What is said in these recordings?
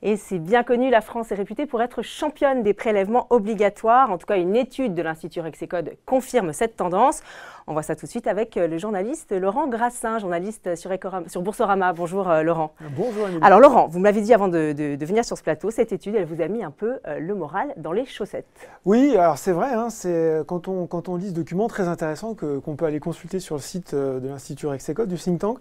Et c'est bien connu, la France est réputée pour être championne des prélèvements obligatoires. En tout cas, une étude de l'Institut Rexecode confirme cette tendance. On voit ça tout de suite avec le journaliste Laurent Grassin, journaliste sur Boursorama. Bonjour Laurent. Bonjour Amélie. Alors Laurent, vous me l'avez dit avant de venir sur ce plateau, cette étude, elle vous a mis un peu le moral dans les chaussettes. Oui, alors c'est vrai, hein, quand on lit ce document très intéressant qu'on peut aller consulter sur le site de l'Institut Rexecode, du think tank,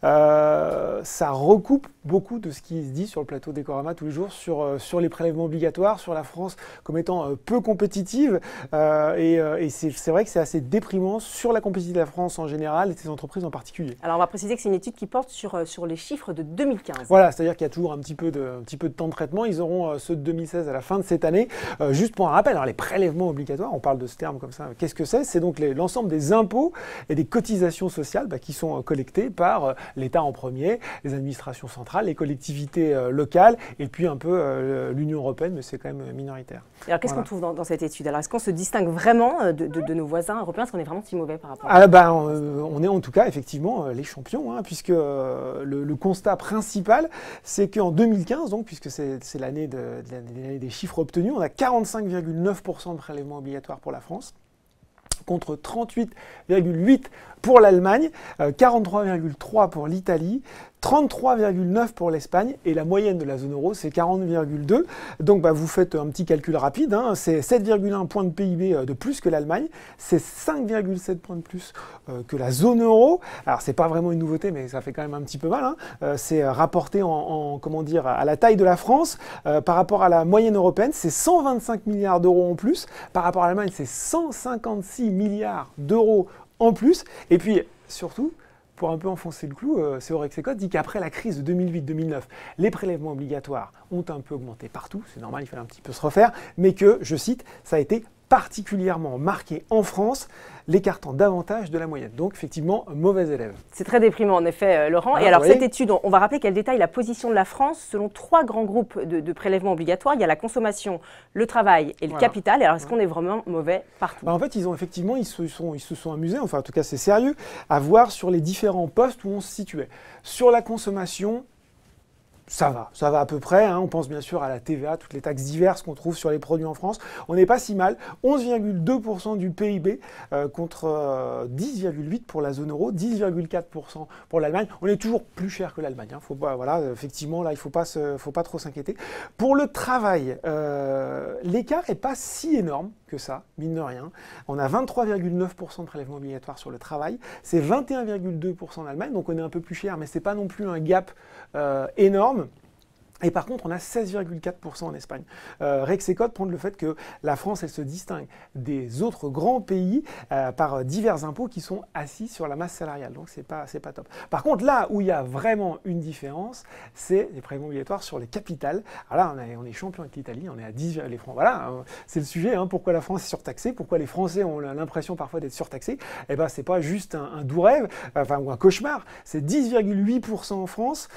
ça recoupe beaucoup de ce qui se dit sur le plateau d'Ecorama tous les jours sur les prélèvements obligatoires, sur la France comme étant peu compétitive. Et c'est vrai que c'est assez déprimant sur la compétitivité de la France en général et de ses entreprises en particulier. Alors on va préciser que c'est une étude qui porte sur les chiffres de 2015. Voilà, c'est-à-dire qu'il y a toujours un petit peu de temps de traitement. Ils auront ceux de 2016 à la fin de cette année. Juste pour un rappel, alors les prélèvements obligatoires, on parle de ce terme comme ça, qu'est-ce que c'est? C'est donc l'ensemble des impôts et des cotisations sociales qui sont collectés par l'État en premier, les administrations centrales, les collectivités locales et puis un peu l'Union européenne, mais c'est quand même minoritaire. Et alors qu'est-ce qu'on trouve dans cette étude? Alors est-ce qu'on se distingue vraiment de nos voisins européens? Est-ce qu'on est vraiment si mauvais par rapport à on est en tout cas effectivement les champions, hein, puisque le constat principal, c'est qu'en 2015, donc, puisque c'est l'année des chiffres obtenus, on a 45,9% de prélèvements obligatoires pour la France, contre 38,8% pour l'Allemagne, 43,3% pour l'Italie, 33,9% pour l'Espagne et la moyenne de la zone euro, c'est 40,2%. Donc vous faites un petit calcul rapide, hein, c'est 7,1 points de PIB de plus que l'Allemagne, c'est 5,7 points de plus que la zone euro. Alors c'est pas vraiment une nouveauté, mais ça fait quand même un petit peu mal, hein. C'est rapporté comment dire, à la taille de la France, par rapport à la moyenne européenne, c'est 125 milliards d'euros en plus, par rapport à l'Allemagne, c'est 156 milliards d'euros en plus, et puis surtout, pour un peu enfoncer le clou, c'est Rexecode dit qu'après la crise de 2008-2009, les prélèvements obligatoires ont un peu augmenté partout, c'est normal, il fallait un petit peu se refaire, mais que, je cite, ça a été particulièrement marqué en France, l'écartant davantage de la moyenne. Donc effectivement, mauvais élève. C'est très déprimant en effet, Laurent. Et alors cette étude, on va rappeler qu'elle détaille la position de la France selon 3 grands groupes de prélèvements obligatoires. Il y a la consommation, le travail et le capital. Et alors est-ce qu'on est vraiment mauvais partout? En fait, ils se sont amusés, enfin en tout cas c'est sérieux, à voir sur les différents postes où on se situait. Sur la consommation, ça va à peu près, hein. On pense bien sûr à la TVA, toutes les taxes diverses qu'on trouve sur les produits en France. On n'est pas si mal, 11,2% du PIB contre 10,8% pour la zone euro, 10,4% pour l'Allemagne. On est toujours plus cher que l'Allemagne, hein. Faut pas, voilà, effectivement, là, il faut pas trop s'inquiéter. Pour le travail, l'écart n'est pas si énorme que ça, mine de rien. On a 23,9% de prélèvements obligatoires sur le travail, c'est 21,2% en Allemagne, donc on est un peu plus cher, mais c'est pas non plus un gap énorme. Et par contre, on a 16,4% en Espagne. Rexecode prend le fait que la France, elle se distingue des autres grands pays par divers impôts qui sont assis sur la masse salariale. Donc, c'est pas top. Par contre, là où il y a vraiment une différence, c'est les prélèvements obligatoires sur les capitales. Alors là, on est champion avec l'Italie, on est à 10 les francs. Voilà, c'est le sujet. Hein, pourquoi la France est surtaxée? Pourquoi les Français ont l'impression parfois d'être surtaxés? Eh ben, c'est pas juste un doux rêve, ou un cauchemar. C'est 10,8% en France,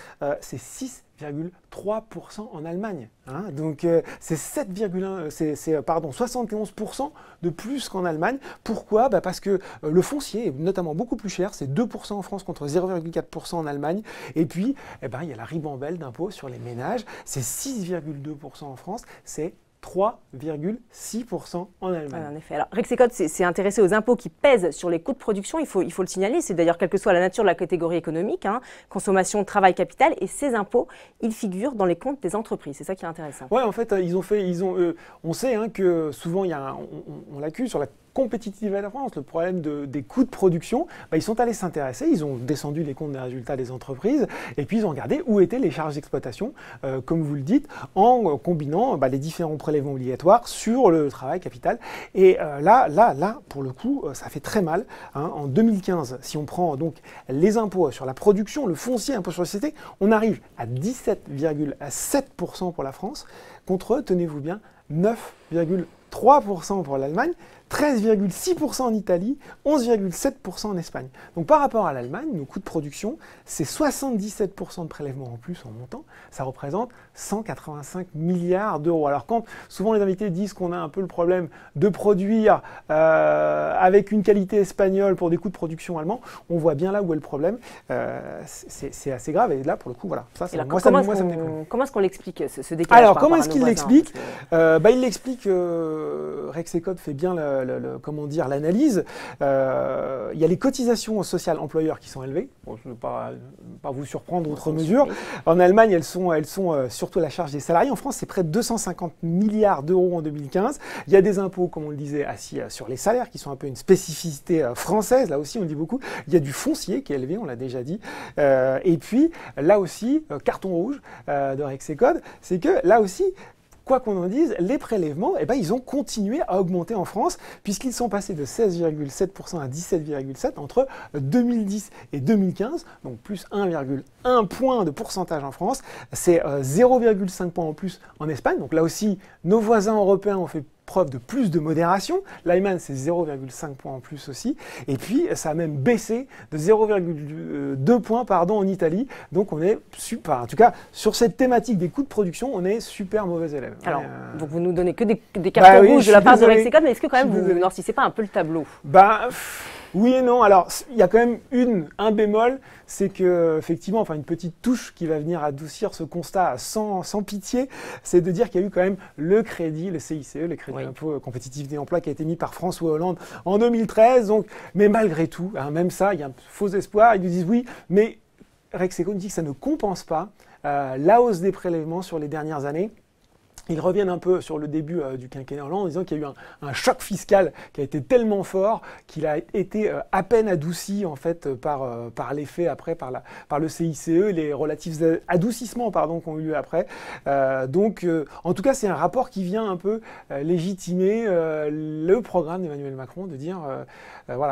c'est 6,3% en Allemagne. Hein, donc c'est 71% de plus qu'en Allemagne. Pourquoi? Parce que le foncier est notamment beaucoup plus cher, c'est 2% en France contre 0,4% en Allemagne. Et puis, il y a la ribambelle d'impôts sur les ménages, c'est 6,2% en France, c'est 3,6% en Allemagne. Ouais, en effet. Alors, Rexecode s'est intéressé aux impôts qui pèsent sur les coûts de production. Il faut le signaler. C'est d'ailleurs quelle que soit la nature de la catégorie économique, hein, consommation, travail, capital. Et ces impôts, ils figurent dans les comptes des entreprises. C'est ça qui est intéressant. Ouais, en fait, on sait que souvent, on l'accuse sur la compétitive à la France, le problème des coûts de production, ils sont allés s'intéresser, ils ont descendu les comptes des résultats des entreprises et puis ils ont regardé où étaient les charges d'exploitation, comme vous le dites, en combinant les différents prélèvements obligatoires sur le travail capital. Et là, pour le coup, ça fait très mal. Hein. En 2015, si on prend donc les impôts sur la production, le foncier, impôt sur la société, on arrive à 17,7% pour la France, contre, tenez-vous bien, 9,3% pour l'Allemagne, 13,6% en Italie, 11,7% en Espagne. Donc par rapport à l'Allemagne, nos coûts de production, c'est 77% de prélèvements en plus en montant. Ça représente 185 milliards d'euros. Alors quand souvent les invités disent qu'on a un peu le problème de produire avec une qualité espagnole pour des coûts de production allemands, on voit bien là où est le problème. C'est assez grave et là pour le coup, voilà. Ça, comment est-ce qu'on l'explique ce décalage? Alors comment est-ce qu'il l'explique? Il l'explique, Rexecode fait bien comment dire, l'analyse. Il y a les cotisations sociales employeurs qui sont élevées. Bon, je ne vais pas vous surprendre outre mesure. En Allemagne, elles sont surtout à la charge des salariés. En France, c'est près de 250 milliards d'euros en 2015. Il y a des impôts, comme on le disait, assis sur les salaires, qui sont un peu une spécificité française. Là aussi, on dit beaucoup. Il y a du foncier qui est élevé, on l'a déjà dit. Et puis, là aussi, carton rouge de Rexecode, c'est que là aussi, quoi qu'on en dise, les prélèvements, ils ont continué à augmenter en France, puisqu'ils sont passés de 16,7% à 17,7% entre 2010 et 2015, donc plus 1,1 point de pourcentage en France. C'est 0,5 points en plus en Espagne. Donc là aussi, nos voisins européens ont fait preuve de plus de modération. L'Allemagne, c'est 0,5 points en plus aussi. Et puis, ça a même baissé de 0,2 points en Italie. Donc, on est super. En tout cas, sur cette thématique des coûts de production, on est super mauvais élèves. Alors, donc vous nous donnez que des cartons rouges de la part de Rexecode, mais est-ce que quand même vous n'orcissez pas un peu le tableau? Oui et non. Alors, il y a quand même un bémol, c'est que effectivement, une petite touche qui va venir adoucir ce constat sans pitié, c'est de dire qu'il y a eu quand même le crédit, le CICE, le crédit d'impôt compétitivité et emploi qui a été mis par François Hollande en 2013. Donc, mais malgré tout, même ça, il y a un faux espoir. Ils nous disent oui, mais Rexecode dit que ça ne compense pas la hausse des prélèvements sur les dernières années. Ils reviennent un peu sur le début du quinquennat Hollande en disant qu'il y a eu un choc fiscal qui a été tellement fort qu'il a été à peine adouci en fait par l'effet après par le CICE, les relatifs adoucissements qu'ont eu lieu après. En tout cas, c'est un rapport qui vient un peu légitimer le programme d'Emmanuel Macron de dire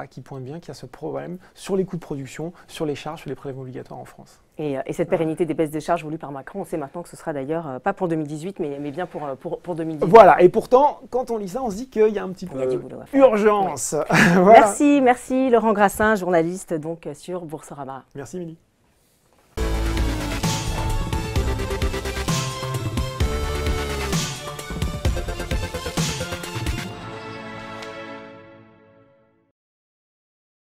qui pointe bien qu'il y a ce problème sur les coûts de production, sur les charges, sur les prélèvements obligatoires en France. Et cette pérennité des baisses des charges voulues par Macron, on sait maintenant que ce sera d'ailleurs pas pour 2018, mais bien pour 2018. Voilà, et pourtant, quand on lit ça, on se dit qu'il y a un petit peu urgence. Ouais. Voilà. Merci Laurent Grassin, journaliste donc sur Boursorama. Merci Émilie.